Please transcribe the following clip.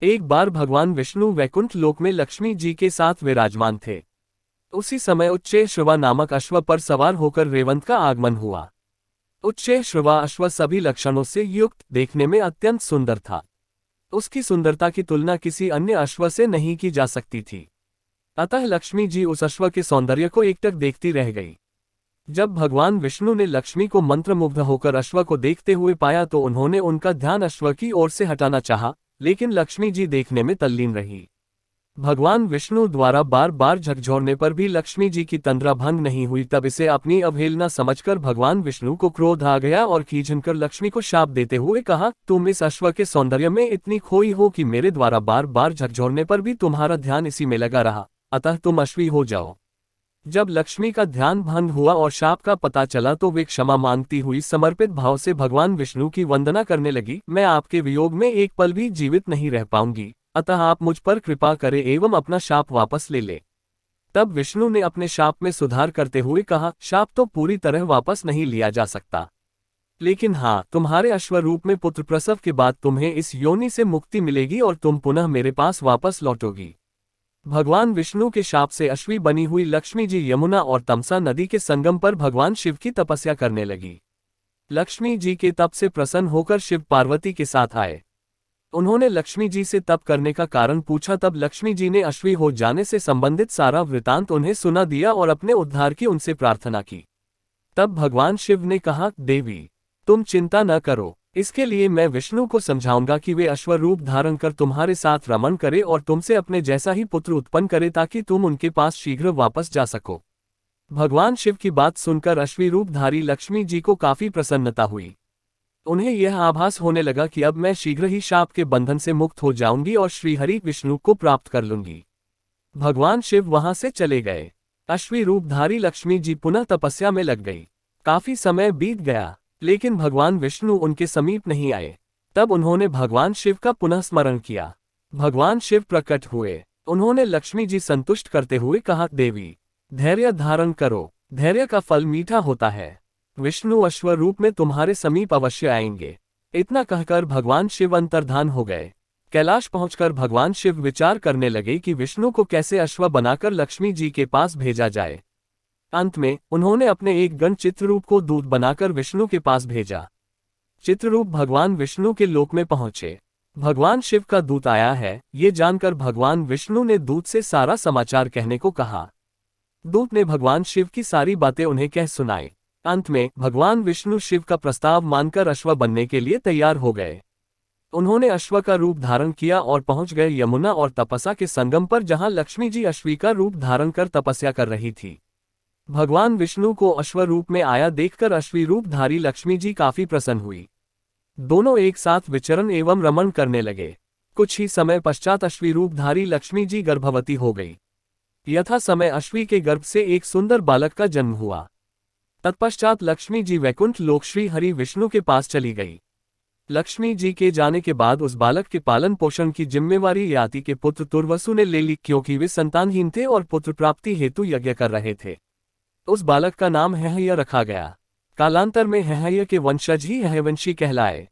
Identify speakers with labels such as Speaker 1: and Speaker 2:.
Speaker 1: एक बार भगवान विष्णु वैकुंठ लोक में लक्ष्मी जी के साथ विराजमान थे। उसी समय उच्चैःश्रवा नामक अश्व पर सवार होकर रेवंत का आगमन हुआ। उच्चैःश्रवा अश्व सभी लक्षणों से युक्त, देखने में अत्यंत सुंदर था। उसकी सुंदरता की तुलना किसी अन्य अश्व से नहीं की जा सकती थी। अतः लक्ष्मी जी उस अश्व के सौंदर्य को एकटक देखती रह गई। जब भगवान विष्णु ने लक्ष्मी को मंत्रमुग्ध होकर अश्व को देखते हुए पाया तो उन्होंने उनका ध्यान अश्व की ओर से हटाना चाहा, लेकिन लक्ष्मी जी देखने में तल्लीन रही। भगवान विष्णु द्वारा बार बार झकझोरने पर भी लक्ष्मी जी की तंद्रा भंग नहीं हुई। तब इसे अपनी अवहेलना समझकर भगवान विष्णु को क्रोध आ गया और खींचकर लक्ष्मी को शाप देते हुए कहा, तुम इस अश्व के सौंदर्य में इतनी खोई हो कि मेरे द्वारा बार बार झकझोरने पर भी तुम्हारा ध्यान इसी में लगा रहा, अतः तुम अश्वी हो जाओ। जब लक्ष्मी का ध्यान भंग हुआ और शाप का पता चला तो वे क्षमा मांगती हुई समर्पित भाव से भगवान विष्णु की वंदना करने लगी। मैं आपके वियोग में एक पल भी जीवित नहीं रह पाऊंगी, अतः आप मुझ पर कृपा करें एवं अपना शाप वापस ले ले। तब विष्णु ने अपने शाप में सुधार करते हुए कहा, शाप तो पूरी तरह वापस नहीं लिया जा सकता, लेकिन हाँ, तुम्हारे अश्वरूप में पुत्र प्रसव के बाद तुम्हें इस योनि से मुक्ति मिलेगी और तुम पुनः मेरे पास वापस लौटोगी। भगवान विष्णु के शाप से अश्वी बनी हुई लक्ष्मी जी यमुना और तमसा नदी के संगम पर भगवान शिव की तपस्या करने लगी। लक्ष्मी जी के तप से प्रसन्न होकर शिव पार्वती के साथ आए। उन्होंने लक्ष्मी जी से तप करने का कारण पूछा। तब लक्ष्मी जी ने अश्वी हो जाने से संबंधित सारा वृतांत उन्हें सुना दिया और अपने उद्धार की उनसे प्रार्थना की। तब भगवान शिव ने कहा, देवी तुम चिंता न करो, इसके लिए मैं विष्णु को समझाऊंगा कि वे अश्वरूप धारण कर तुम्हारे साथ रमण करे और तुमसे अपने जैसा ही पुत्र उत्पन्न करे ताकि तुम उनके पास शीघ्र वापस जा सको। भगवान शिव की बात सुनकर अश्वी रूपधारी लक्ष्मी जी को काफी प्रसन्नता हुई। उन्हें यह आभास होने लगा कि अब मैं शीघ्र ही शाप के बंधन से मुक्त हो जाऊंगी और श्रीहरि विष्णु को प्राप्त कर लूंगी। भगवान शिव वहां से चले गए। अश्वी रूपधारी लक्ष्मी जी पुनः तपस्या में लग गई। काफी समय बीत गया, लेकिन भगवान विष्णु उनके समीप नहीं आए। तब उन्होंने भगवान शिव का पुनः स्मरण किया। भगवान शिव प्रकट हुए। उन्होंने लक्ष्मी जी संतुष्ट करते हुए कहा, देवी धैर्य धारण करो, धैर्य का फल मीठा होता है। विष्णु अश्वरूप में तुम्हारे समीप अवश्य आएंगे। इतना कहकर भगवान शिव अंतर्धान हो गए। कैलाश पहुंचकर भगवान शिव विचार करने लगे कि विष्णु को कैसे अश्व बनाकर लक्ष्मी जी के पास भेजा जाए। अंत में उन्होंने अपने एक गण चित्ररूप को दूत बनाकर विष्णु के पास भेजा। चित्ररूप भगवान विष्णु के लोक में पहुंचे। भगवान शिव का दूत आया है, ये जानकर भगवान विष्णु ने दूत से सारा समाचार कहने को कहा। दूत ने भगवान शिव की सारी बातें उन्हें कह सुनाई। अंत में भगवान विष्णु शिव का प्रस्ताव मानकर अश्व बनने के लिए तैयार हो गए। उन्होंने अश्व का रूप धारण किया और पहुंच गए यमुना और तपसा के संगम पर, जहां लक्ष्मी जी अश्वी का रूप धारण कर तपस्या कर रही थी। भगवान विष्णु को अश्वरूप में आया देखकर अश्वी रूपधारी लक्ष्मी जी काफी प्रसन्न हुई। दोनों एक साथ विचरण एवं रमण करने लगे। कुछ ही समय पश्चात अश्वी रूपधारी लक्ष्मी जी गर्भवती हो गई। यथा समय अश्वी के गर्भ से एक सुंदर बालक का जन्म हुआ। तत्पश्चात लक्ष्मी जी वैकुंठ लोक श्री हरि विष्णु के पास चली गई। लक्ष्मी जी के जाने के बाद उस बालक के पालन पोषण की जिम्मेवारी याति के पुत्र तुर्वसु ने ले ली, क्योंकि वे संतानहीन थे और पुत्र प्राप्ति हेतु यज्ञ कर रहे थे। उस बालक का नाम हय्य रखा गया। कालांतर में हय्य के वंशज ही हयवंशी कहलाए।